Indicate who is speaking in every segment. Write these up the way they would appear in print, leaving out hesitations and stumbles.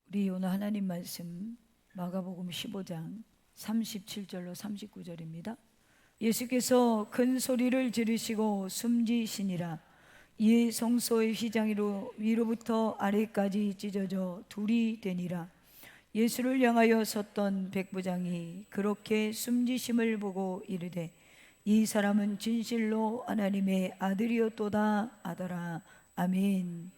Speaker 1: 우리 오늘 하나님 말씀 마가복음 15장 37절로 39절입니다. 예수께서 큰 소리를 지르시고 숨지시니라. 이에 성소의 휘장으로 위로부터 아래까지 찢어져 둘이 되니라. 예수를 향하여 섰던 백부장이 그렇게 숨지심을 보고 이르되 이 사람은 진실로 하나님의 아들이었도다 하더라. 아멘.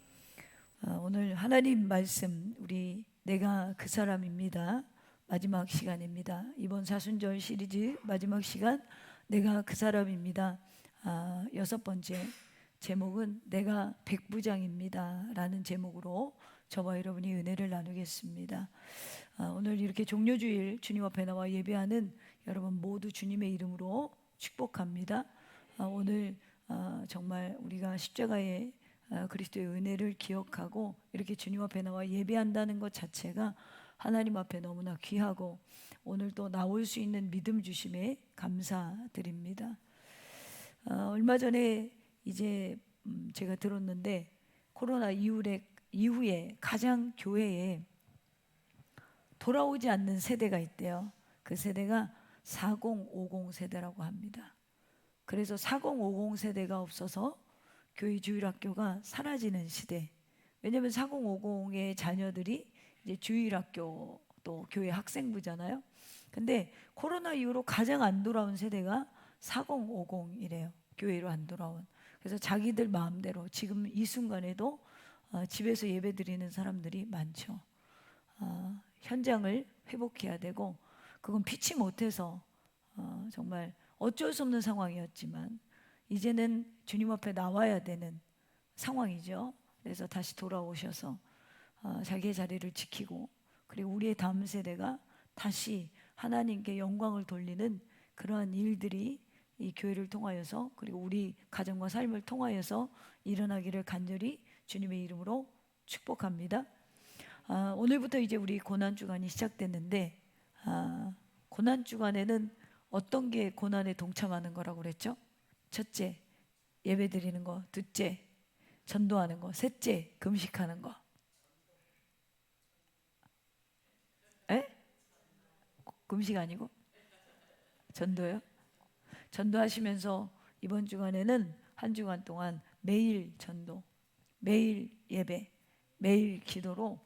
Speaker 1: 오늘 하나님 말씀 우리 내가 그 사람입니다. 마지막 시간입니다. 이번 사순절 시리즈 마지막 시간 내가 그 사람입니다. 여섯 번째 제목은 내가 백부장입니다 라는 제목으로 저와 여러분이 은혜를 나누겠습니다. 오늘 이렇게 종료주일 주님 앞에 나와 예배하는 여러분 모두 주님의 이름으로 축복합니다. 오늘 정말 우리가 십자가의 그리스도의 은혜를 기억하고 이렇게 주님 앞에 나와 예배한다는 것 자체가 하나님 앞에 너무나 귀하고 오늘 또 나올 수 있는 믿음 주심에 감사드립니다. 얼마 전에 이제 제가 들었는데 코로나 이후에 가장 교회에 돌아오지 않는 세대가 있대요. 그 세대가 4050 세대라고 합니다. 그래서 4050 세대가 없어서 교회 주일학교가 사라지는 시대. 왜냐하면 4050의 자녀들이 이제 주일학교 또 교회 학생부잖아요. 근데 코로나 이후로 가장 안 돌아온 세대가 4050이래요. 교회로 안 돌아온. 그래서 자기들 마음대로 지금 이 순간에도 집에서 예배 드리는 사람들이 많죠. 현장을 회복해야 되고 그건 피치 못해서 정말 어쩔 수 없는 상황이었지만 이제는 주님 앞에 나와야 되는 상황이죠. 그래서 다시 돌아오셔서 자기의 자리를 지키고 그리고 우리의 다음 세대가 다시 하나님께 영광을 돌리는 그러한 일들이 이 교회를 통하여서 그리고 우리 가정과 삶을 통하여서 일어나기를 간절히 주님의 이름으로 축복합니다. 오늘부터 이제 우리 고난주간이 시작됐는데 고난주간에는 어떤 게 고난에 동참하는 거라고 그랬죠? 첫째, 예배 드리는 거. 둘째, 전도하는 거. 셋째, 금식하는 거. 에? 금식 아니고? 전도요? 전도하시면서 이번 주간에는 한 주간 동안 매일 전도, 매일 예배, 매일 기도로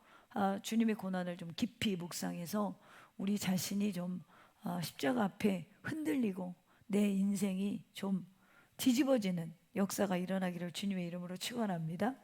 Speaker 1: 주님의 고난을 좀 깊이 묵상해서 우리 자신이 좀 십자가 앞에 흔들리고 내 인생이 좀 뒤집어지는 역사가 일어나기를 주님의 이름으로 축원합니다.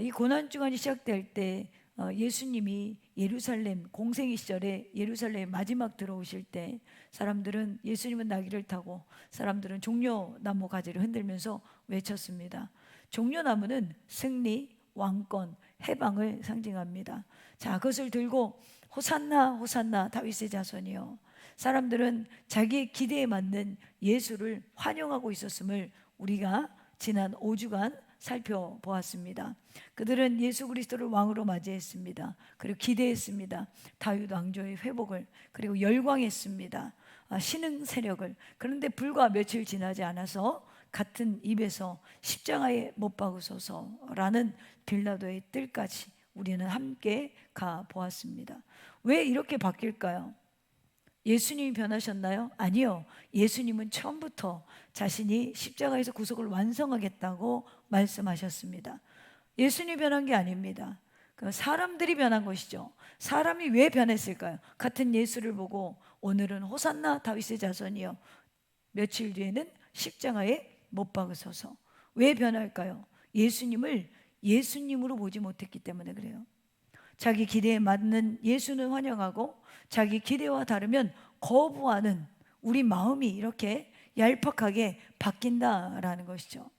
Speaker 1: 이 고난주간이 시작될 때 예수님이 예루살렘 공생의 시절에 예루살렘 마지막 들어오실 때 사람들은 예수님은 나귀를 타고 사람들은 종려나무 가지를 흔들면서 외쳤습니다. 종려나무는 승리, 왕권, 해방을 상징합니다. 자, 그것을 들고 호산나 호산나 다윗의 자손이요. 사람들은 자기의 기대에 맞는 예수를 환영하고 있었음을 우리가 지난 5주간 살펴보았습니다. 그들은 예수 그리스도를 왕으로 맞이했습니다. 그리고 기대했습니다. 다윗 왕조의 회복을. 그리고 열광했습니다. 신흥 세력을. 그런데 불과 며칠 지나지 않아서 같은 입에서 십자가에 못 박으소서라는 빌라도의 뜰까지 우리는 함께 가보았습니다. 왜 이렇게 바뀔까요? 예수님이 변하셨나요? 아니요. 예수님은 처음부터 자신이 십자가에서 구속을 완성하겠다고 말씀하셨습니다. 예수님이 변한 게 아닙니다. 사람들이 변한 것이죠. 사람이 왜 변했을까요? 같은 예수를 보고 오늘은 호산나 다윗의 자손이요, 며칠 뒤에는 십자가에 못 박으소서. 왜 변할까요? 예수님을 예수님으로 보지 못했기 때문에 그래요. 자기 기대에 맞는 예수는 환영하고 자기 기대와 다르면 거부하는 우리 마음이 이렇게 얄팍하게 바뀐다라는 것이죠.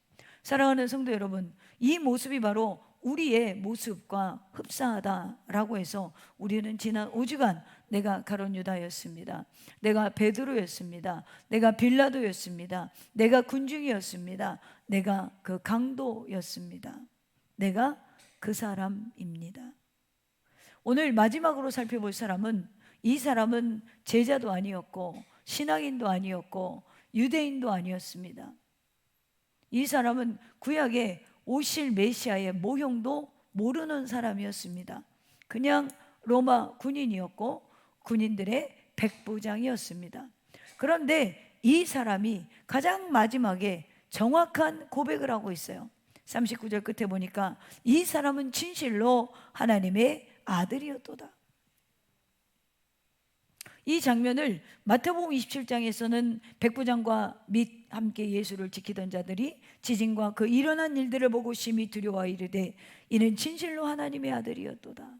Speaker 1: 사랑하는 성도 여러분, 이 모습이 바로 우리의 모습과 흡사하다라고 해서 우리는 지난 5주간 내가 가룟 유다였습니다. 내가 베드로였습니다. 내가 빌라도였습니다. 내가 군중이었습니다. 내가 그 강도였습니다. 내가 그 사람입니다. 오늘 마지막으로 살펴볼 사람은, 이 사람은 제자도 아니었고 신앙인도 아니었고 유대인도 아니었습니다. 이 사람은 구약에 오실 메시아의 모형도 모르는 사람이었습니다. 그냥 로마 군인이었고 군인들의 백부장이었습니다. 그런데 이 사람이 가장 마지막에 정확한 고백을 하고 있어요. 39절 끝에 보니까 이 사람은 진실로 하나님의 아들이었도다. 이 장면을 마태복음 27장에서는 백부장과 및 함께 예수를 지키던 자들이 지진과 그 일어난 일들을 보고 심히 두려워 이르되 이는 진실로 하나님의 아들이었도다.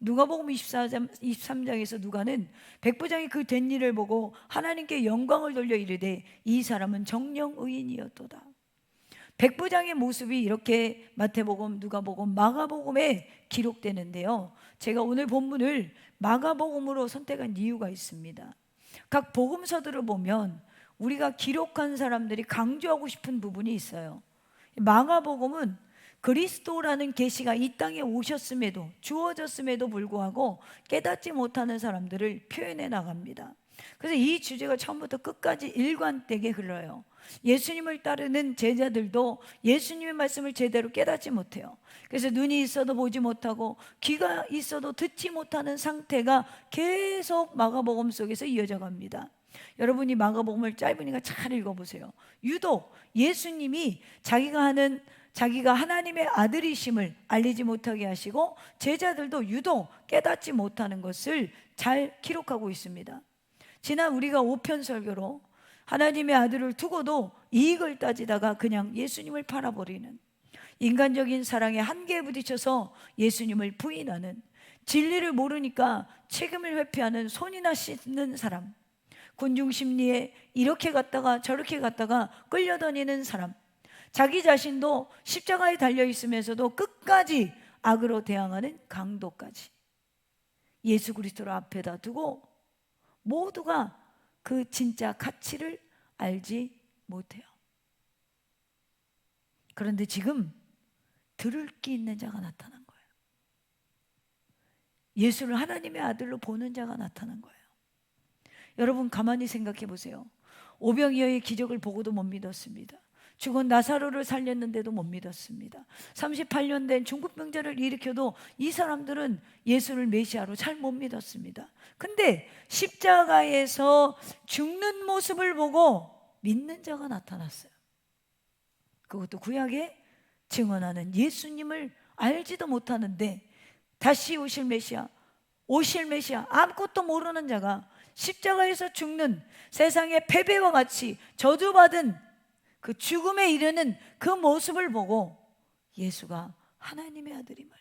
Speaker 1: 누가복음 23장에서 누가는 백부장이 그 된 일을 보고 하나님께 영광을 돌려 이르되 이 사람은 정령 의인이었도다. 백부장의 모습이 이렇게 마태복음, 누가복음, 마가복음에 기록되는데요, 제가 오늘 본문을 마가복음으로 선택한 이유가 있습니다. 각 복음서들을 보면 우리가 기록한 사람들이 강조하고 싶은 부분이 있어요. 마가복음은 그리스도라는 계시가 이 땅에 오셨음에도, 주어졌음에도 불구하고 깨닫지 못하는 사람들을 표현해 나갑니다. 그래서 이 주제가 처음부터 끝까지 일관되게 흘러요. 예수님을 따르는 제자들도 예수님의 말씀을 제대로 깨닫지 못해요. 그래서 눈이 있어도 보지 못하고 귀가 있어도 듣지 못하는 상태가 계속 마가복음 속에서 이어져 갑니다. 여러분이 마가복음을 짧으니까 잘 읽어보세요. 유독 예수님이 자기가 하나님의 아들이심을 알리지 못하게 하시고 제자들도 유독 깨닫지 못하는 것을 잘 기록하고 있습니다. 지난 우리가 5편 설교로 하나님의 아들을 두고도 이익을 따지다가 그냥 예수님을 팔아버리는, 인간적인 사랑의 한계에 부딪혀서 예수님을 부인하는, 진리를 모르니까 책임을 회피하는 손이나 씻는 사람, 군중심리에 이렇게 갔다가 저렇게 갔다가 끌려다니는 사람, 자기 자신도 십자가에 달려있으면서도 끝까지 악으로 대항하는 강도까지 예수 그리스도를 앞에다 두고 모두가 그 진짜 가치를 알지 못해요. 그런데 지금 들을 게 있는 자가 나타난 거예요. 예수를 하나님의 아들로 보는 자가 나타난 거예요. 여러분 가만히 생각해 보세요. 오병이어의 기적을 보고도 못 믿었습니다. 죽은 나사로를 살렸는데도 못 믿었습니다. 38년 된 중풍병자를 일으켜도 이 사람들은 예수를 메시아로 잘 못 믿었습니다. 근데 십자가에서 죽는 모습을 보고 믿는 자가 나타났어요. 그것도 구약에 증언하는 예수님을 알지도 못하는데 다시 오실 메시아 아무것도 모르는 자가 십자가에서 죽는, 세상의 패배와 같이 저주받은 그 죽음에 이르는 그 모습을 보고 예수가 하나님의 아들임을,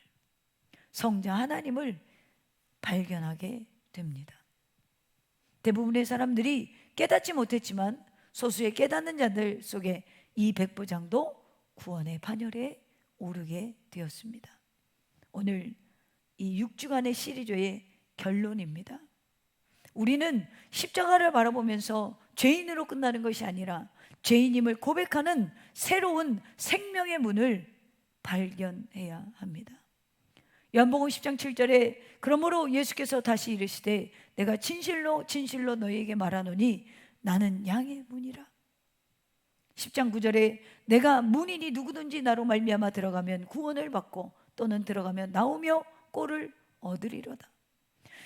Speaker 1: 성자 하나님을 발견하게 됩니다. 대부분의 사람들이 깨닫지 못했지만 소수의 깨닫는 자들 속에 이 백부장도 구원의 반열에 오르게 되었습니다. 오늘 이 6주간의 시리즈의 결론입니다. 우리는 십자가를 바라보면서 죄인으로 끝나는 것이 아니라 죄인임을 고백하는 새로운 생명의 문을 발견해야 합니다. 요한복음 10장 7절에 그러므로 예수께서 다시 이르시되 내가 진실로 진실로 너희에게 말하노니 나는 양의 문이라. 10장 9절에 내가 문이니 누구든지 나로 말미암아 들어가면 구원을 받고 또는 들어가면 나오며 꼴을 얻으리로다.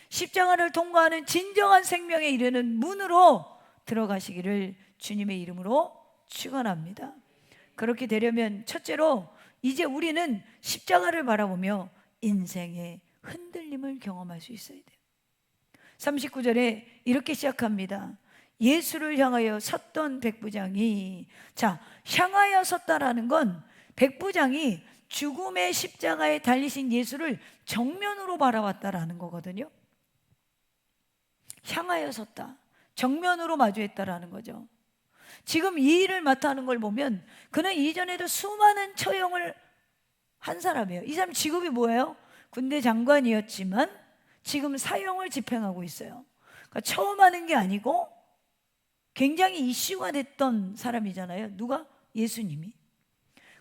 Speaker 1: 십자가를 통과하는 진정한 생명에 이르는 문으로 들어가시기를 주님의 이름으로 축원합니다. 그렇게 되려면 첫째로 이제 우리는 십자가를 바라보며 인생의 흔들림을 경험할 수 있어야 돼요. 39절에 이렇게 시작합니다. 예수를 향하여 섰던 백부장이, 자, 향하여 섰다라는 건 백부장이 죽음의 십자가에 달리신 예수를 정면으로 바라봤다라는 거거든요. 향하여 섰다, 정면으로 마주했다라는 거죠. 지금 이 일을 맡아 하는 걸 보면 그는 이전에도 수많은 처형을 한 사람이에요. 이 사람 직업이 뭐예요? 군대 장관이었지만 지금 사형을 집행하고 있어요. 그러니까 처음 하는 게 아니고 굉장히 이슈가 됐던 사람이잖아요. 누가? 예수님이.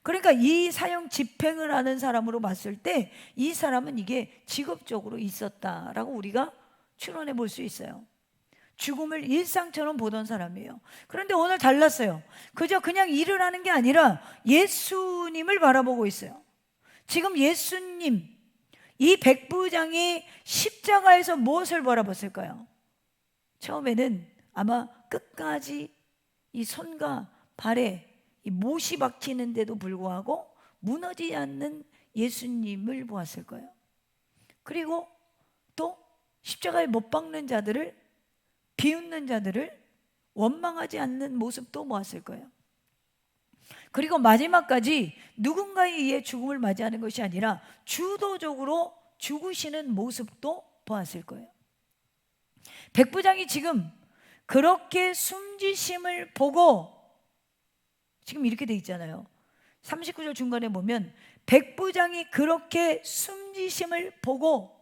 Speaker 1: 그러니까 이 사형 집행을 하는 사람으로 봤을 때 이 사람은 이게 직업적으로 있었다라고 우리가 추론해 볼 수 있어요. 죽음을 일상처럼 보던 사람이에요. 그런데 오늘 달랐어요. 그냥 일을 하는 게 아니라 예수님을 바라보고 있어요. 지금 예수님, 이 백부장이 십자가에서 무엇을 바라봤을까요? 처음에는 아마 끝까지 이 손과 발에 이 못이 박히는데도 불구하고 무너지지 않는 예수님을 보았을 거예요. 그리고 또 십자가에 못 박는 자들을, 비웃는 자들을 원망하지 않는 모습도 보았을 거예요. 그리고 마지막까지 누군가에 의해 죽음을 맞이하는 것이 아니라 주도적으로 죽으시는 모습도 보았을 거예요. 백부장이 지금 그렇게 숨지심을 보고, 지금 이렇게 돼 있잖아요. 39절 중간에 보면 백부장이 그렇게 숨지심을 보고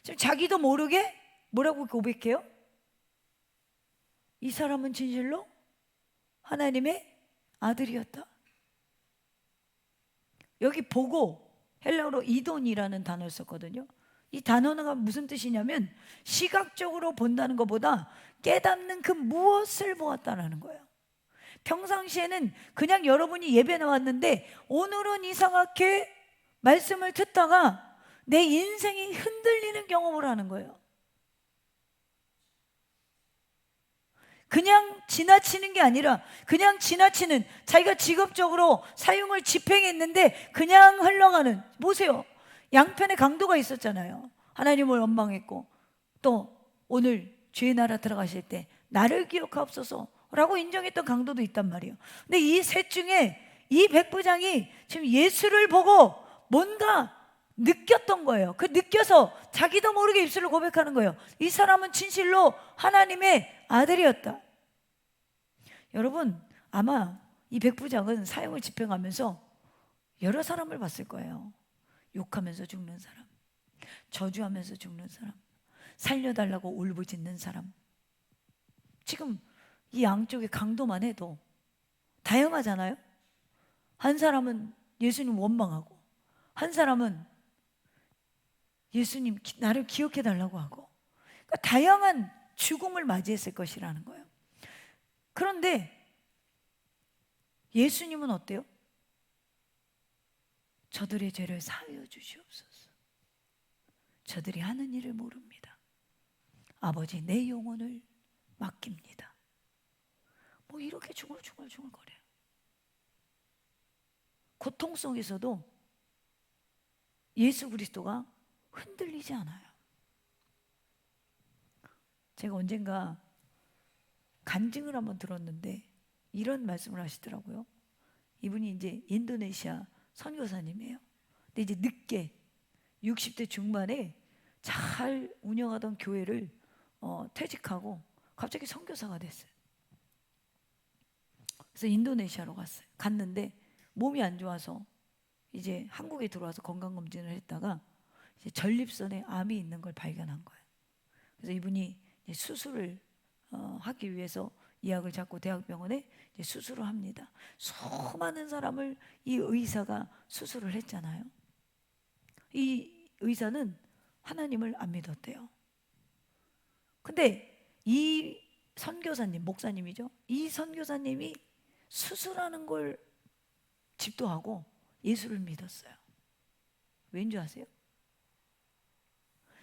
Speaker 1: 지금 자기도 모르게 뭐라고 고백해요? 이 사람은 진실로 하나님의 아들이었다. 여기 보고 헬라어로 이돈이라는 단어를 썼거든요. 이 단어가 무슨 뜻이냐면 시각적으로 본다는 것보다 깨닫는 그 무엇을 보았다는 거예요. 평상시에는 그냥 여러분이 예배 나왔는데 오늘은 이상하게 말씀을 듣다가 내 인생이 흔들리는 경험을 하는 거예요. 그냥 지나치는 게 아니라 그냥 지나치는, 자기가 직업적으로 사용을 집행했는데 그냥 흘러가는, 보세요. 양편의 강도가 있었잖아요. 하나님을 원망했고 또 오늘 주의 나라 들어가실 때 나를 기억하옵소서 라고 인정했던 강도도 있단 말이에요. 근데 이 셋 중에 이 백부장이 지금 예수를 보고 뭔가 느꼈던 거예요. 그 느껴서 자기도 모르게 입술로 고백하는 거예요. 이 사람은 진실로 하나님의 아들이었다. 여러분, 아마 이 백부장은 사형을 집행하면서 여러 사람을 봤을 거예요. 욕하면서 죽는 사람, 저주하면서 죽는 사람, 살려달라고 울부짖는 사람. 지금 이 양쪽의 강도만 해도 다양하잖아요. 한 사람은 예수님 원망하고, 한 사람은 예수님 나를 기억해달라고 하고, 그러니까 다양한 죽음을 맞이했을 것이라는 거예요. 그런데 예수님은 어때요? 저들의 죄를 사하여 주시옵소서. 저들이 하는 일을 모릅니다. 아버지, 내 영혼을 맡깁니다. 뭐 이렇게 중얼중얼거려요. 고통 속에서도 예수 그리스도가 흔들리지 않아요. 제가 언젠가 간증을 한번 들었는데 이런 말씀을 하시더라고요. 이분이 이제 인도네시아 선교사님이에요. 근데 이제 늦게 60대 중반에 잘 운영하던 교회를 퇴직하고 갑자기 선교사가 됐어요. 그래서 인도네시아로 갔는데 몸이 안 좋아서 이제 한국에 들어와서 건강검진을 했다가 이제 전립선에 암이 있는 걸 발견한 거예요. 그래서 이분이 이제 수술을 하기 위해서 예약을 잡고 대학병원에 이제 수술을 합니다. 수많은 사람을 이 의사가 수술을 했잖아요. 이 의사는 하나님을 안 믿었대요. 근데 이 선교사님, 목사님이죠. 이 선교사님이 수술하는 걸 집도하고 예수를 믿었어요. 왠지 아세요?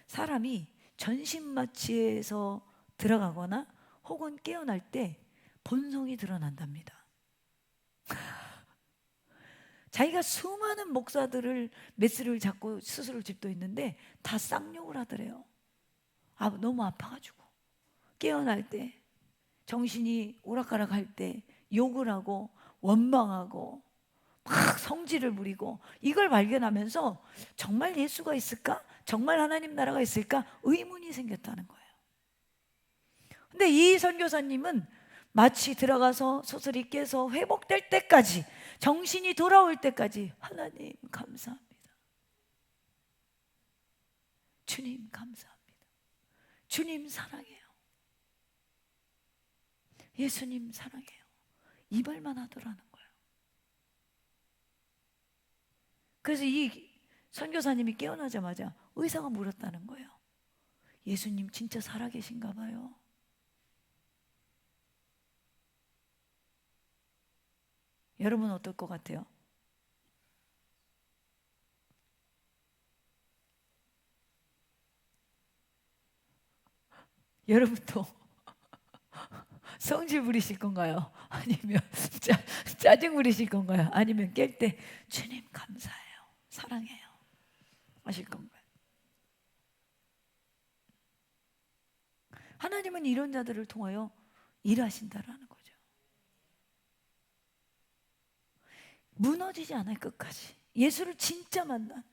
Speaker 1: 사람이 전신마취에서 들어가거나 혹은 깨어날 때 본성이 드러난답니다. 자기가 수많은 목사들을 메스를 잡고 수술을 집도했는데 다 쌍욕을 하더래요. 너무 아파가지고 깨어날 때, 정신이 오락가락할 때 욕을 하고 원망하고 막 성질을 부리고, 이걸 발견하면서 정말 예수가 있을까? 정말 하나님 나라가 있을까? 의문이 생겼다는 거예요. 근데 이 선교사님은 마치 들어가서 수술이 깨서 회복될 때까지, 정신이 돌아올 때까지 하나님 감사합니다. 주님 감사합니다. 주님 사랑해요. 예수님 사랑해요. 이 말만 하더라는 거예요. 그래서 이 선교사님이 깨어나자마자 의사가 물었다는 거예요. 예수님 진짜 살아계신가 봐요. 여러분 어떨 것 같아요? 여러분도 성질 부리실 건가요? 아니면 짜증 부리실 건가요? 아니면 깰 때 주님 감사해요, 사랑해요 하실 건가요? 하나님은 이런 자들을 통하여 일하신다라는 거죠. 무너지지 않아요, 끝까지. 예수를 진짜 만난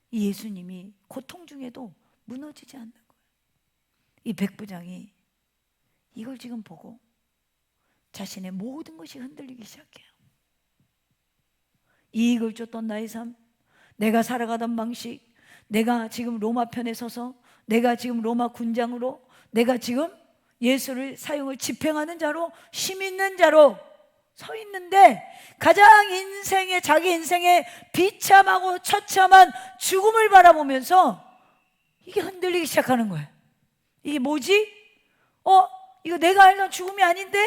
Speaker 1: 이 예수님이 고통 중에도 무너지지 않는 거예요. 이 백부장이 이걸 지금 보고 자신의 모든 것이 흔들리기 시작해요. 이익을 줬던 나의 삶, 내가 살아가던 방식, 내가 지금 로마 편에 서서, 내가 지금 로마 군장으로, 내가 지금 예수를 사형을 집행하는 자로, 힘 있는 자로 서 있는데 가장 자기 인생에 비참하고 처참한 죽음을 바라보면서 이게 흔들리기 시작하는 거예요. 이게 뭐지? 이거 내가 알던 죽음이 아닌데?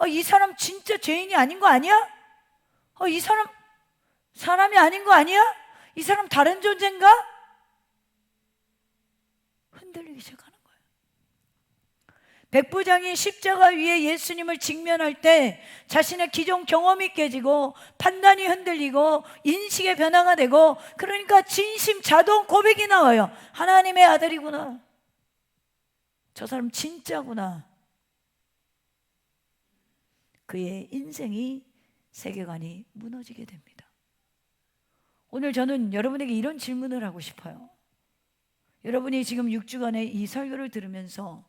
Speaker 1: 이 사람 진짜 죄인이 아닌 거 아니야? 이 사람 사람이 아닌 거 아니야? 이 사람 다른 존재인가? 흔들리기 시작하는 거예요. 백부장이 십자가 위에 예수님을 직면할 때 자신의 기존 경험이 깨지고 판단이 흔들리고 인식의 변화가 되고, 그러니까 진심 자동 고백이 나와요. 하나님의 아들이구나, 저 사람 진짜구나. 그의 인생이, 세계관이 무너지게 됩니다. 오늘 저는 여러분에게 이런 질문을 하고 싶어요. 여러분이 지금 6주간의 이 설교를 들으면서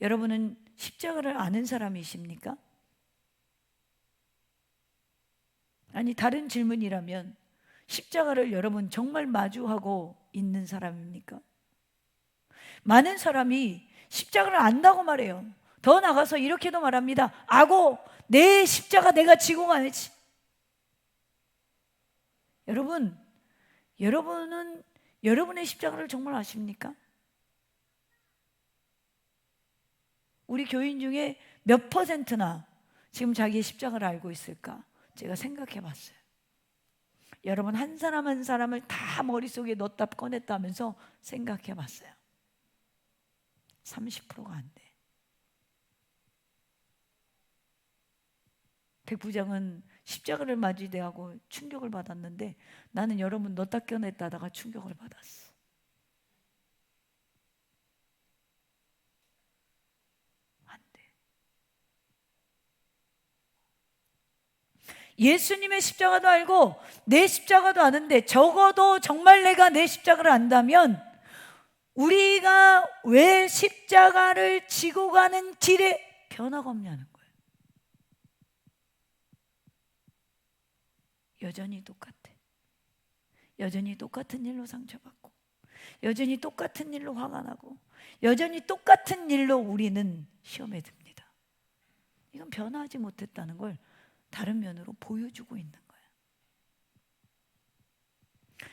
Speaker 1: 여러분은 십자가를 아는 사람이십니까? 아니, 다른 질문이라면 십자가를 여러분 정말 마주하고 있는 사람입니까? 많은 사람이 십자가를 안다고 말해요. 더 나가서 이렇게도 말합니다. 아고, 내 십자가 내가 지고 가야지. 여러분은 여러분의 십자가를 정말 아십니까? 우리 교인 중에 몇 퍼센트나 지금 자기의 십자가를 알고 있을까? 제가 생각해 봤어요. 여러분 한 사람 한 사람을 다 머릿속에 넣었다 꺼냈다 하면서 생각해 봤어요. 30%가 안 돼. 백부장은 십자가를 맞이대하고 충격을 받았는데 나는 여러분 넣었다 꺼냈다 하다가 충격을 받았어. 안 돼. 예수님의 십자가도 알고 내 십자가도 아는데 적어도 정말 내가 내 십자가를 안다면 우리가 왜 십자가를 지고 가는 길에 변화가 없냐는 거예요. 여전히 똑같아. 여전히 똑같은 일로 상처받고, 여전히 똑같은 일로 화가 나고, 여전히 똑같은 일로 우리는 시험에 듭니다. 이건 변화하지 못했다는 걸 다른 면으로 보여주고 있는 거예요.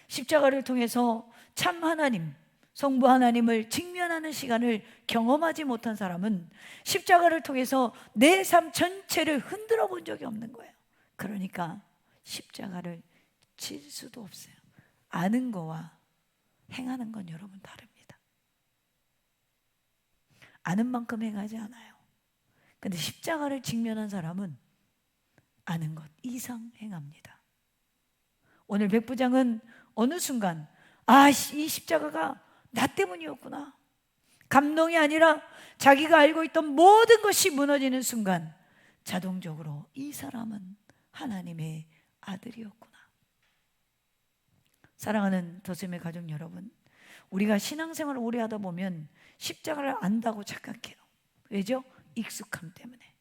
Speaker 1: 십자가를 통해서 참 하나님, 성부 하나님을 직면하는 시간을 경험하지 못한 사람은 십자가를 통해서 내 삶 전체를 흔들어 본 적이 없는 거예요. 그러니까 십자가를 칠 수도 없어요. 아는 거와 행하는 건 여러분 다릅니다. 아는 만큼 행하지 않아요. 근데 십자가를 직면한 사람은 아는 것 이상 행합니다. 오늘 백부장은 어느 순간 이 십자가가 나 때문이었구나, 감동이 아니라 자기가 알고 있던 모든 것이 무너지는 순간 자동적으로 이 사람은 하나님의 아들이었구나. 사랑하는 더셈의 가족 여러분, 우리가 신앙생활을 오래 하다 보면 십자가를 안다고 착각해요. 왜죠? 익숙함 때문에.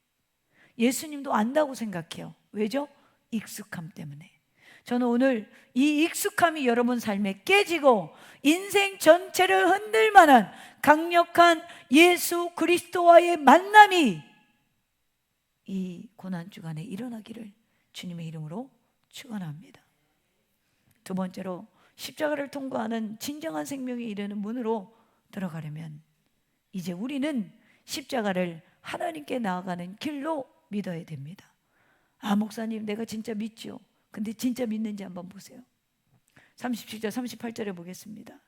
Speaker 1: 예수님도 안다고 생각해요. 왜죠? 익숙함 때문에. 저는 오늘 이 익숙함이 여러분 삶에 깨지고 인생 전체를 흔들 만한 강력한 예수 그리스도와의 만남이 이 고난주간에 일어나기를 주님의 이름으로 축원합니다. 두 번째로, 십자가를 통과하는 진정한 생명에 이르는 문으로 들어가려면 이제 우리는 십자가를 하나님께 나아가는 길로 믿어야 됩니다. 목사님 내가 진짜 믿죠. 근데 진짜 믿는지 한번 보세요. 37절 38절에 보겠습니다.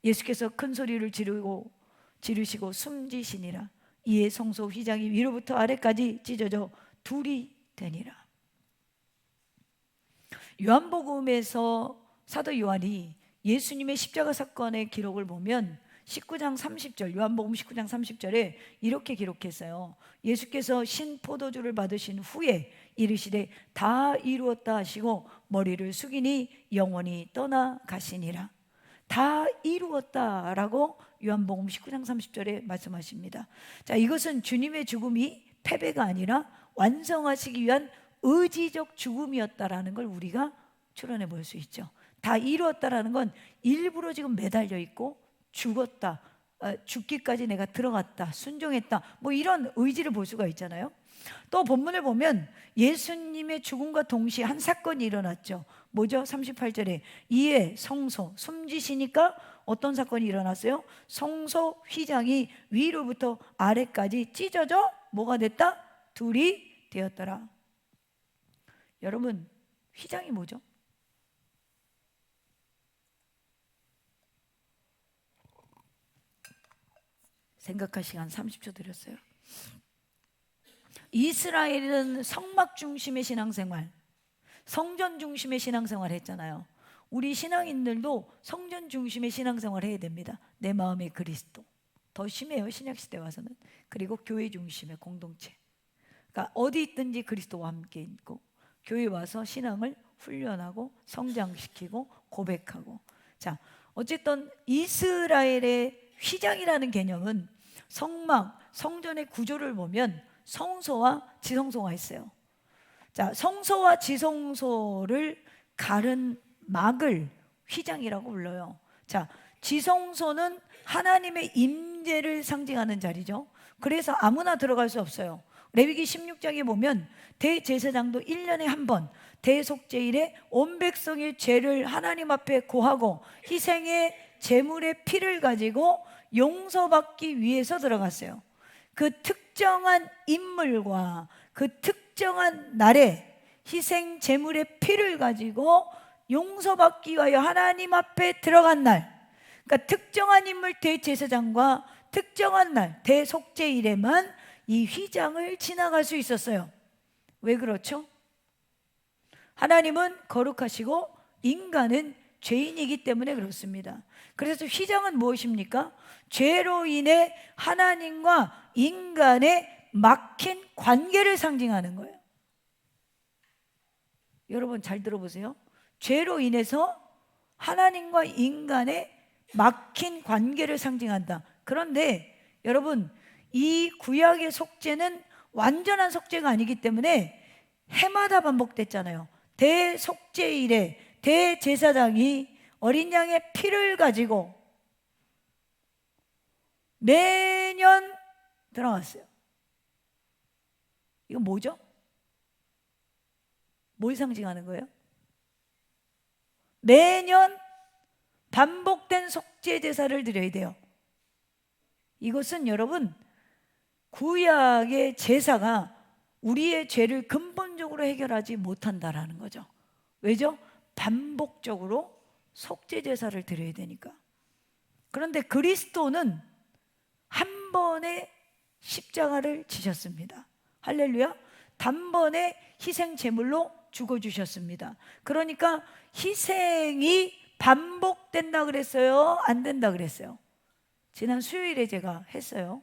Speaker 1: 예수께서 큰 소리를 지르고 지르시고 숨지시니라. 이에 성소 휘장이 위로부터 아래까지 찢어져 둘이 되니라. 요한복음에서 사도 요한이 예수님의 십자가 사건의 기록을 보면 19장 30절, 요한복음 19장 30절에 이렇게 기록했어요. 예수께서 신포도주를 받으신 후에 이르시되 다 이루었다 하시고 머리를 숙이니 영원히 떠나가시니라. 다 이루었다라고 요한복음 19장 30절에 말씀하십니다. 자, 이것은 주님의 죽음이 패배가 아니라 완성하시기 위한 의지적 죽음이었다라는 걸 우리가 추론해 볼 수 있죠. 다 이루었다라는 건 일부러 지금 매달려 있고 죽었다, 죽기까지 내가 들어갔다, 순종했다, 뭐 이런 의지를 볼 수가 있잖아요. 또 본문을 보면 예수님의 죽음과 동시에 한 사건이 일어났죠. 뭐죠? 38절에 이에 성소, 숨지시니까 어떤 사건이 일어났어요? 성소 휘장이 위로부터 아래까지 찢어져 뭐가 됐다? 둘이 되었더라. 여러분, 휘장이 뭐죠? 생각할 시간 30초 드렸어요. 이스라엘은 성막 중심의 신앙생활, 성전 중심의 신앙생활 했잖아요. 우리 신앙인들도 성전 중심의 신앙생활 해야 됩니다. 내 마음의 그리스도. 더 심해요, 신약시대 와서는. 그리고 교회 중심의 공동체. 그러니까 어디 있든지 그리스도와 함께 있고, 교회 와서 신앙을 훈련하고 성장시키고 고백하고. 자, 어쨌든 이스라엘의 휘장이라는 개념은 성막, 성전의 구조를 보면 성소와 지성소가 있어요. 자, 성소와 지성소를 가른 막을 휘장이라고 불러요. 자, 지성소는 하나님의 임재를 상징하는 자리죠. 그래서 아무나 들어갈 수 없어요. 레위기 16장에 보면 대제사장도 1년에 한 번 대속죄일에 온 백성의 죄를 하나님 앞에 고하고 희생의 제물의 피를 가지고 용서받기 위해서 들어갔어요. 그 특정한 인물과 그 특정한 날에 희생 제물의 피를 가지고 용서받기 위하여 하나님 앞에 들어간 날, 그러니까 특정한 인물 대제사장과 특정한 날 대속죄일에만 이 휘장을 지나갈 수 있었어요. 왜 그렇죠? 하나님은 거룩하시고 인간은 죄인이기 때문에 그렇습니다. 그래서 휘장은 무엇입니까? 죄로 인해 하나님과 인간의 막힌 관계를 상징하는 거예요. 여러분 잘 들어보세요. 죄로 인해서 하나님과 인간의 막힌 관계를 상징한다. 그런데 여러분, 이 구약의 속죄는 완전한 속죄가 아니기 때문에 해마다 반복됐잖아요. 대속죄일에 대제사장이 어린 양의 피를 가지고 매년 들어갔어요. 이건 뭐죠? 뭘 상징하는 거예요? 매년 반복된 속죄 제사를 드려야 돼요. 이것은 여러분, 구약의 제사가 우리의 죄를 근본적으로 해결하지 못한다라는 거죠. 왜죠? 반복적으로 속죄 제사를 드려야 되니까. 그런데 그리스도는 한 번에 십자가를 지셨습니다. 할렐루야. 단번에 희생 제물로 죽어주셨습니다. 그러니까 희생이 반복된다 그랬어요? 안 된다 그랬어요? 지난 수요일에 제가 했어요.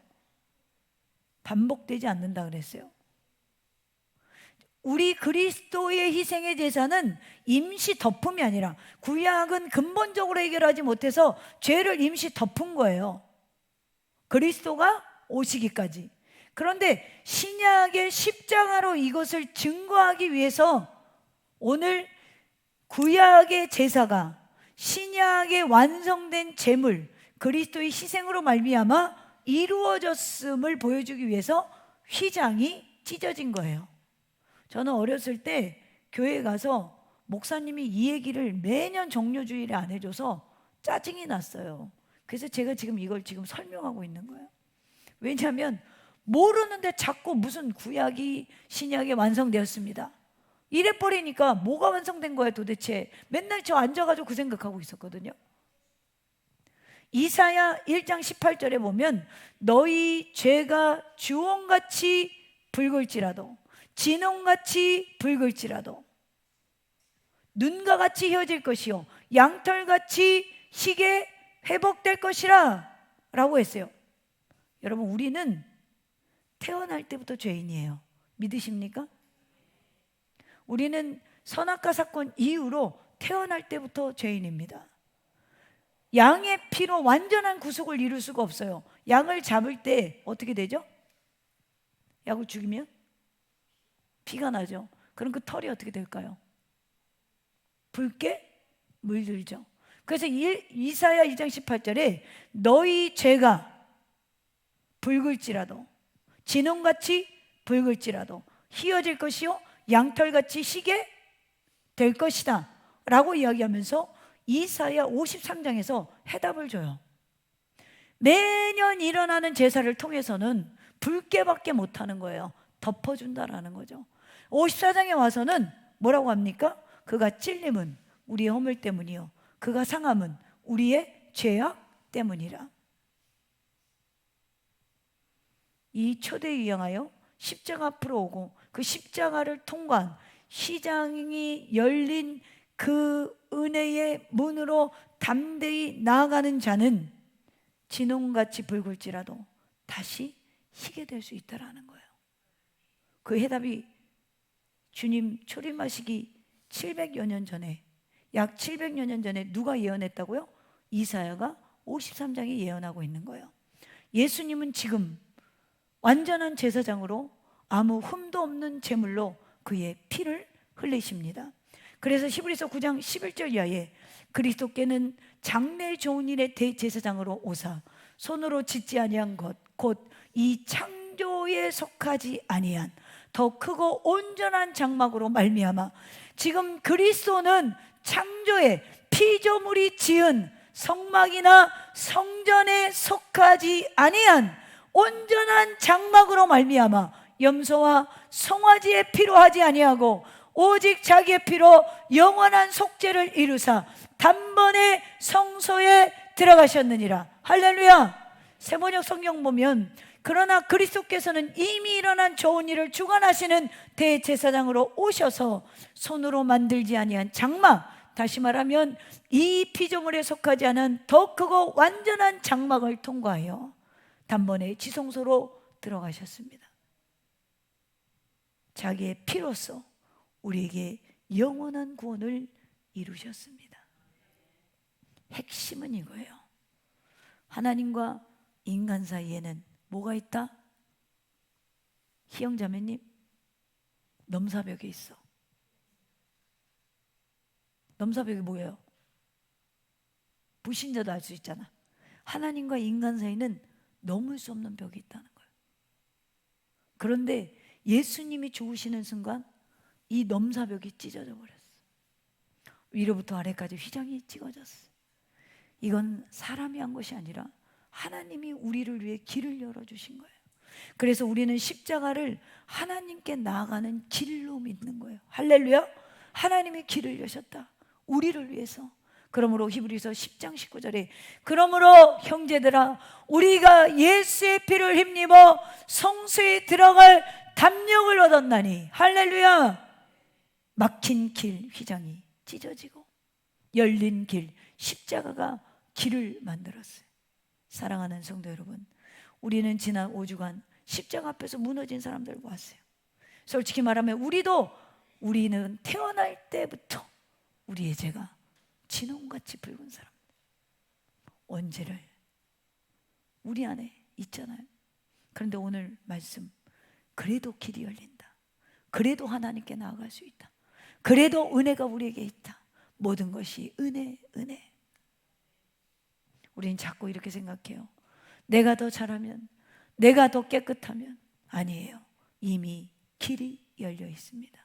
Speaker 1: 반복되지 않는다 그랬어요. 우리 그리스도의 희생의 제사는 임시 덮음이 아니라, 구약은 근본적으로 해결하지 못해서 죄를 임시 덮은 거예요. 그리스도가 오시기까지. 그런데 신약의 십자가로 이것을 증거하기 위해서 오늘 구약의 제사가 신약의 완성된 제물, 그리스도의 희생으로 말미암아 이루어졌음을 보여주기 위해서 휘장이 찢어진 거예요. 저는 어렸을 때 교회에 가서 목사님이 이 얘기를 매년 정료주일에 안 해줘서 짜증이 났어요. 그래서 제가 지금 이걸 지금 설명하고 있는 거예요. 왜냐하면 모르는데 자꾸 무슨 구약이 신약이 완성되었습니다 이래버리니까 뭐가 완성된 거야 도대체. 맨날 저 앉아가지고 그 생각하고 있었거든요. 이사야 1장 18절에 보면 너희 죄가 주홍같이 붉을지라도 진홍같이 붉을지라도 눈과 같이 휘어질 것이요 양털같이 희게 회복될 것이라 라고 했어요. 여러분, 우리는 태어날 때부터 죄인이에요. 믿으십니까? 우리는 선악과 사건 이후로 태어날 때부터 죄인입니다. 양의 피로 완전한 구속을 이룰 수가 없어요. 양을 잡을 때 어떻게 되죠? 양을 죽이면 피가 나죠. 그럼 그 털이 어떻게 될까요? 붉게 물들죠. 그래서 이사야 2장 18절에 너희 죄가 붉을지라도 진홍같이 붉을지라도 휘어질 것이요 양털같이 희게 될 것이다 라고 이야기하면서 이사야 53장에서 해답을 줘요. 매년 일어나는 제사를 통해서는 붉게밖에 못하는 거예요. 덮어준다라는 거죠. 54장에 와서는 뭐라고 합니까? 그가 찔림은 우리의 허물 때문이요 그가 상함은 우리의 죄악 때문이라. 이 초대에 의하여 십자가 앞으로 오고 그 십자가를 통과한 시장이 열린 그 은혜의 문으로 담대히 나아가는 자는 진홍같이 붉을지라도 다시 희게 될 수 있다라는 거예요. 그 해답이 주님 초림하시기 700여 년 전에, 약 700여 년 전에 누가 예언했다고요? 이사야가 53장에 예언하고 있는 거예요. 예수님은 지금 완전한 제사장으로 아무 흠도 없는 제물로 그의 피를 흘리십니다. 그래서 히브리서 9장 11절 이하에 그리스도께는 장래 좋은 일의 대제사장으로 오사 손으로 짓지 아니한 것 곧 이 창조에 속하지 아니한 더 크고 온전한 장막으로 말미암아 지금 그리스도는 창조의 피조물이 지은 성막이나 성전에 속하지 아니한 온전한 장막으로 말미암아 염소와 송아지의 피로 하지 아니하고 오직 자기의 피로 영원한 속죄를 이루사 단번에 성소에 들어가셨느니라. 할렐루야. 세번역 성경 보면 그러나 그리스도께서는 이미 일어난 좋은 일을 주관하시는 대제사장으로 오셔서 손으로 만들지 아니한 장막, 다시 말하면 이 피조물에 속하지 않은 더 크고 완전한 장막을 통과하여 단번에 지성소로 들어가셨습니다. 자기의 피로써 우리에게 영원한 구원을 이루셨습니다. 핵심은 이거예요. 하나님과 인간 사이에는 뭐가 있다? 희영자매님, 넘사벽이 있어. 넘사벽이 뭐예요? 불신자도 알 수 있잖아. 하나님과 인간 사이는 넘을 수 없는 벽이 있다는 거예요. 그런데 예수님이 죽으시는 순간 이 넘사벽이 찢어져 버렸어. 위로부터 아래까지 휘장이 찍어졌어. 이건 사람이 한 것이 아니라 하나님이 우리를 위해 길을 열어주신 거예요. 그래서 우리는 십자가를 하나님께 나아가는 길로 믿는 거예요. 할렐루야. 하나님이 길을 여셨다, 우리를 위해서. 그러므로 히브리서 10장 19절에 그러므로 형제들아 우리가 예수의 피를 힘입어 성소에 들어갈 담력을 얻었나니, 할렐루야. 막힌 길 휘장이 찢어지고 열린 길 십자가가 길을 만들었어요. 사랑하는 성도 여러분, 우리는 지난 5주간 십자가 앞에서 무너진 사람들 보았어요. 솔직히 말하면 우리는 태어날 때부터 우리의 죄가 진홍같이 붉은 사람, 원죄를 우리 안에 있잖아요. 그런데 오늘 말씀, 그래도 길이 열린다, 그래도 하나님께 나아갈 수 있다, 그래도 은혜가 우리에게 있다. 모든 것이 은혜. 우리는 자꾸 이렇게 생각해요. 내가 더 잘하면, 내가 더 깨끗하면. 아니에요. 이미 길이 열려 있습니다.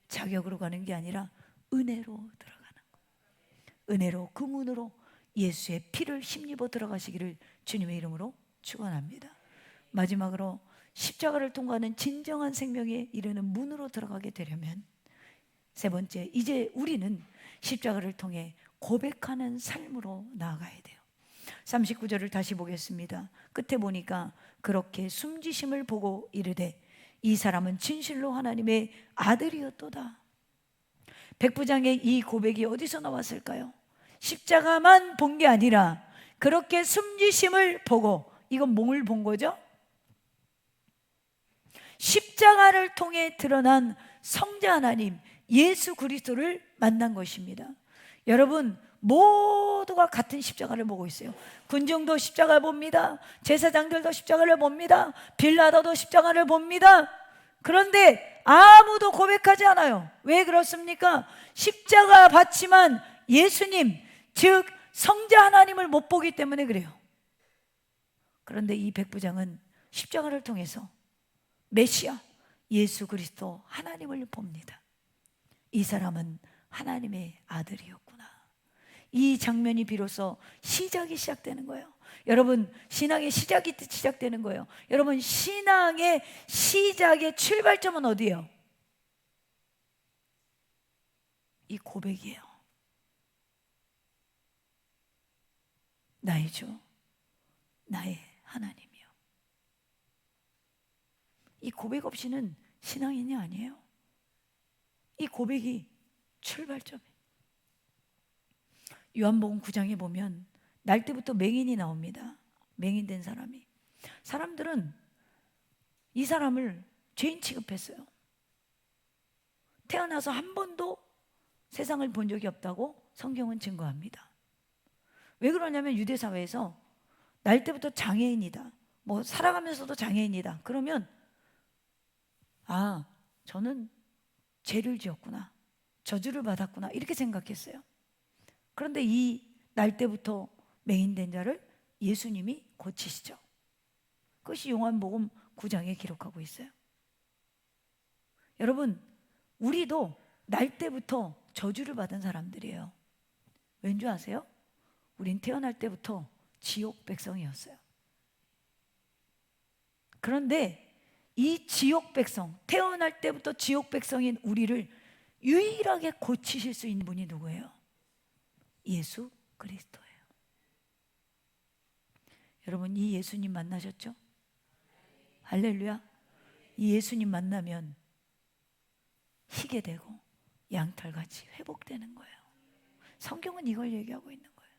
Speaker 1: 자격으로 가는 게 아니라 은혜로 들어가는 거예요. 은혜로 그 문으로 예수의 피를 힘입어 들어가시기를 주님의 이름으로 축원합니다. 마지막으로 십자가를 통과하는 진정한 생명에 이르는 문으로 들어가게 되려면 세 번째, 이제 우리는 십자가를 통해 고백하는 삶으로 나아가야 돼요. 39절을 다시 보겠습니다. 끝에 보니까 그렇게 숨지심을 보고 이르되 이 사람은 진실로 하나님의 아들이었도다. 백부장의 이 고백이 어디서 나왔을까요? 십자가만 본 게 아니라 그렇게 숨지심을 보고, 이건 뭘 본 거죠? 십자가를 통해 드러난 성자 하나님 예수 그리스도를 만난 것입니다. 여러분, 모두가 같은 십자가를 보고 있어요. 군중도 십자가를 봅니다. 제사장들도 십자가를 봅니다. 빌라도도 십자가를 봅니다. 그런데 아무도 고백하지 않아요. 왜 그렇습니까? 십자가 봤지만 예수님, 즉 성자 하나님을 못 보기 때문에 그래요. 그런데 이 백부장은 십자가를 통해서 메시아 예수 그리스도 하나님을 봅니다. 이 사람은 하나님의 아들이었구나. 이 장면이 비로소 시작이 시작되는 거예요. 여러분, 신앙의 시작이 시작되는 거예요. 여러분, 신앙의 시작의 출발점은 어디예요? 이 고백이에요. 나의 주, 나의 하나님이요. 이 고백 없이는 신앙인이 아니에요. 이 고백이 출발점이에요. 요한복음 9장에 보면 날 때부터 맹인이 나옵니다. 맹인된 사람이. 사람들은 이 사람을 죄인 취급했어요. 태어나서 한 번도 세상을 본 적이 없다고 성경은 증거합니다. 왜 그러냐면 유대 사회에서 날 때부터 장애인이다, 뭐 살아가면서도 장애인이다 그러면 아, 저는 죄를 지었구나, 저주를 받았구나 이렇게 생각했어요. 그런데 이 날 때부터 맹인된 자를 예수님이 고치시죠. 그것이 요한복음 9장에 기록하고 있어요. 여러분, 우리도 날 때부터 저주를 받은 사람들이에요. 왠지 아세요? 우린 태어날 때부터 지옥 백성이었어요. 그런데 이 지옥 백성, 태어날 때부터 지옥 백성인 우리를 유일하게 고치실 수 있는 분이 누구예요? 예수 그리스도예요. 여러분, 이 예수님 만나셨죠? 할렐루야. 이 예수님 만나면 희게 되고 양털같이 회복되는 거예요. 성경은 이걸 얘기하고 있는 거예요.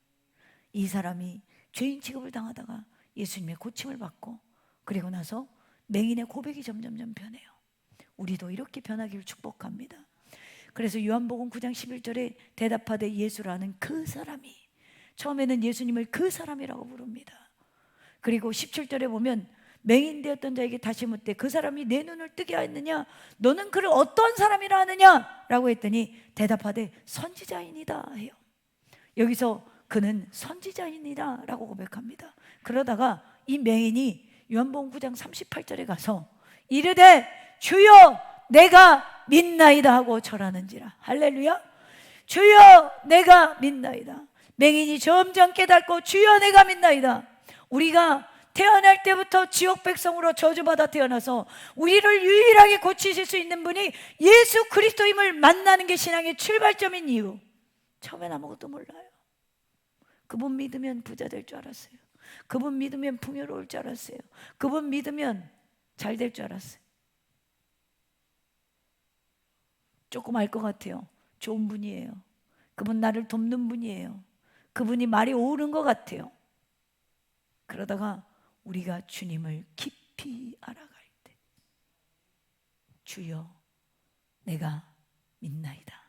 Speaker 1: 이 사람이 죄인 취급을 당하다가 예수님의 고침을 받고 그리고 나서 맹인의 고백이 점점점 변해요. 우리도 이렇게 변하기를 축복합니다. 그래서 요한복음 9장 11절에 대답하되 예수라는 그 사람이, 처음에는 예수님을 그 사람이라고 부릅니다. 그리고 17절에 보면 맹인 되었던 자에게 다시 묻되 그 사람이 내 눈을 뜨게 하였느냐, 너는 그를 어떤 사람이라 하느냐 라고 했더니 대답하되 선지자이니라 해요. 여기서 그는 선지자이니라 라고 고백합니다. 그러다가 이 맹인이 요한복음 9장 38절에 가서 이르되 주여 내가 믿나이다 하고 절하는지라. 할렐루야. 주여 내가 믿나이다. 맹인이 점점 깨닫고 주여 내가 믿나이다. 우리가 태어날 때부터 지옥 백성으로 저주받아 태어나서 우리를 유일하게 고치실 수 있는 분이 예수 그리스도임을 만나는 게 신앙의 출발점인 이유. 처음엔 아무것도 몰라요. 그분 믿으면 부자 될 줄 알았어요. 그분 믿으면 풍요로울 줄 알았어요. 그분 믿으면 잘 될 줄 알았어요. 조금 알 것 같아요. 좋은 분이에요. 그분 나를 돕는 분이에요. 그분이 말이 옳은 것 같아요. 그러다가 우리가 주님을 깊이 알아갈 때 주여 내가 믿나이다.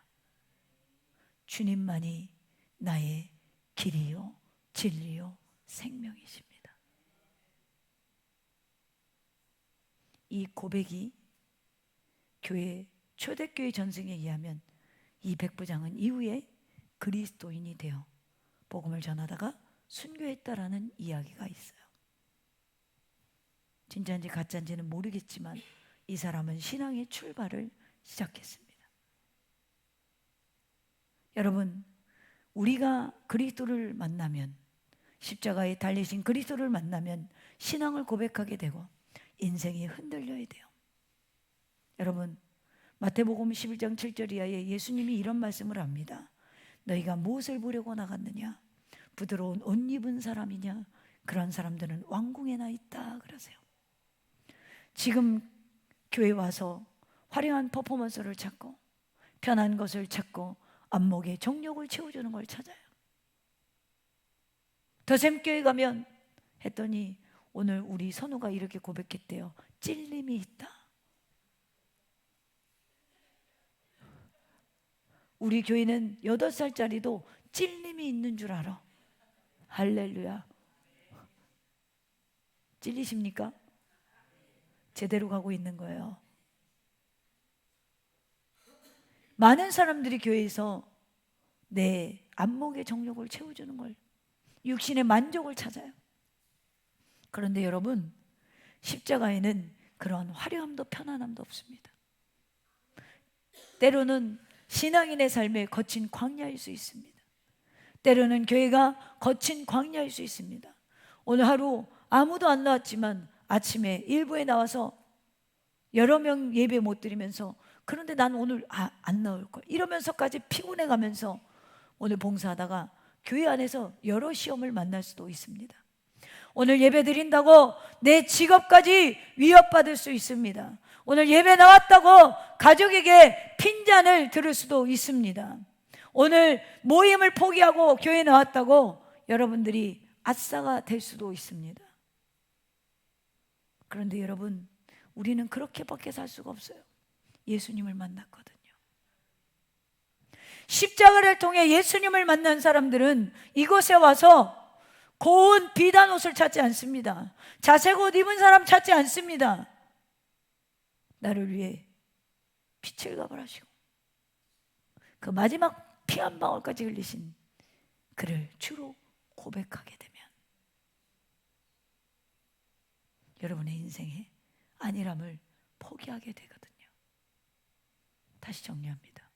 Speaker 1: 주님만이 나의 길이요 진리요 생명이십니다. 이 고백이 교회 초대교회 전승에 의하면 이 백부장은 이후에 그리스도인이 되어 복음을 전하다가 순교했다라는 이야기가 있어요. 진짜인지 가짜인지는 모르겠지만 이 사람은 신앙의 출발을 시작했습니다. 여러분, 우리가 그리스도를 만나면, 십자가에 달리신 그리스도를 만나면 신앙을 고백하게 되고 인생이 흔들려야 돼요. 여러분, 마태복음 11장 7절 이하에 예수님이 이런 말씀을 합니다. 너희가 무엇을 보려고 나갔느냐? 부드러운 옷 입은 사람이냐? 그런 사람들은 왕궁에 나 있다 그러세요. 지금 교회 와서 화려한 퍼포먼스를 찾고 편한 것을 찾고 안목의 정욕을 채워주는 걸 찾아요. 더샘교회 가면 했더니 오늘 우리 선우가 이렇게 고백했대요. 찔림이 있다. 우리 교회는 8살짜리도 찔림이 있는 줄 알아. 할렐루야. 찔리십니까? 제대로 가고 있는 거예요. 많은 사람들이 교회에서 내 안목의 정욕을 채워주는 걸, 육신의 만족을 찾아요. 그런데 여러분, 십자가에는 그런 화려함도 편안함도 없습니다. 때로는 신앙인의 삶에 거친 광야일 수 있습니다. 때로는 교회가 거친 광야일 수 있습니다. 오늘 하루 아무도 안 나왔지만 아침에 일부에 나와서 여러 명 예배 못 드리면서, 그런데 난 오늘 안 나올 거야 이러면서까지 피곤해 가면서 오늘 봉사하다가 교회 안에서 여러 시험을 만날 수도 있습니다. 오늘 예배 드린다고 내 직업까지 위협받을 수 있습니다. 오늘 예배 나왔다고 가족에게 핀잔을 들을 수도 있습니다. 오늘 모임을 포기하고 교회 나왔다고 여러분들이 아싸가 될 수도 있습니다. 그런데 여러분, 우리는 그렇게밖에 살 수가 없어요. 예수님을 만났거든요. 십자가를 통해 예수님을 만난 사람들은 이곳에 와서 고운 비단 옷을 찾지 않습니다. 자색 옷 입은 사람 찾지 않습니다. 나를 위해 빛을 가발하시고 그 마지막 피 한 방울까지 흘리신 그를 주로 고백하게 되면 여러분의 인생에 안일함을 포기하게 되거든요. 다시 정리합니다.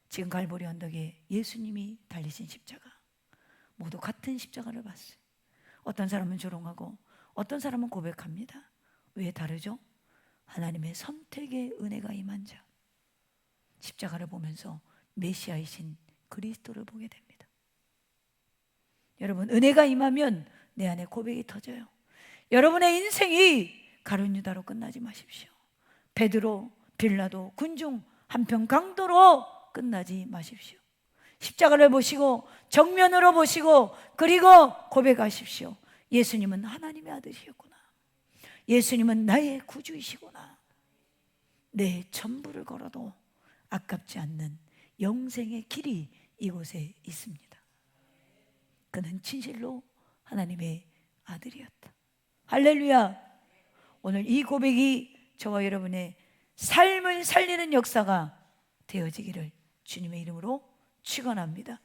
Speaker 1: 지금 갈보리 언덕에 예수님이 달리신 십자가, 모두 같은 십자가를 봤어요. 어떤 사람은 조롱하고 어떤 사람은 고백합니다. 왜 다르죠? 하나님의 선택의 은혜가 임한 자, 십자가를 보면서 메시아이신 그리스도를 보게 됩니다. 여러분, 은혜가 임하면 내 안에 고백이 터져요. 여러분의 인생이 가룟 유다로 끝나지 마십시오. 베드로, 빌라도, 군중, 한편 강도로 끝나지 마십시오. 십자가를 보시고 정면으로 보시고 그리고 고백하십시오. 예수님은 하나님의 아들이셨구나. 예수님은 나의 구주이시구나. 내 전부를 걸어도 아깝지 않는 영생의 길이 이곳에 있습니다. 그는 진실로 하나님의 아들이었다. 할렐루야. 오늘 이 고백이 저와 여러분의 삶을 살리는 역사가 되어지기를 주님의 이름으로 축원합니다.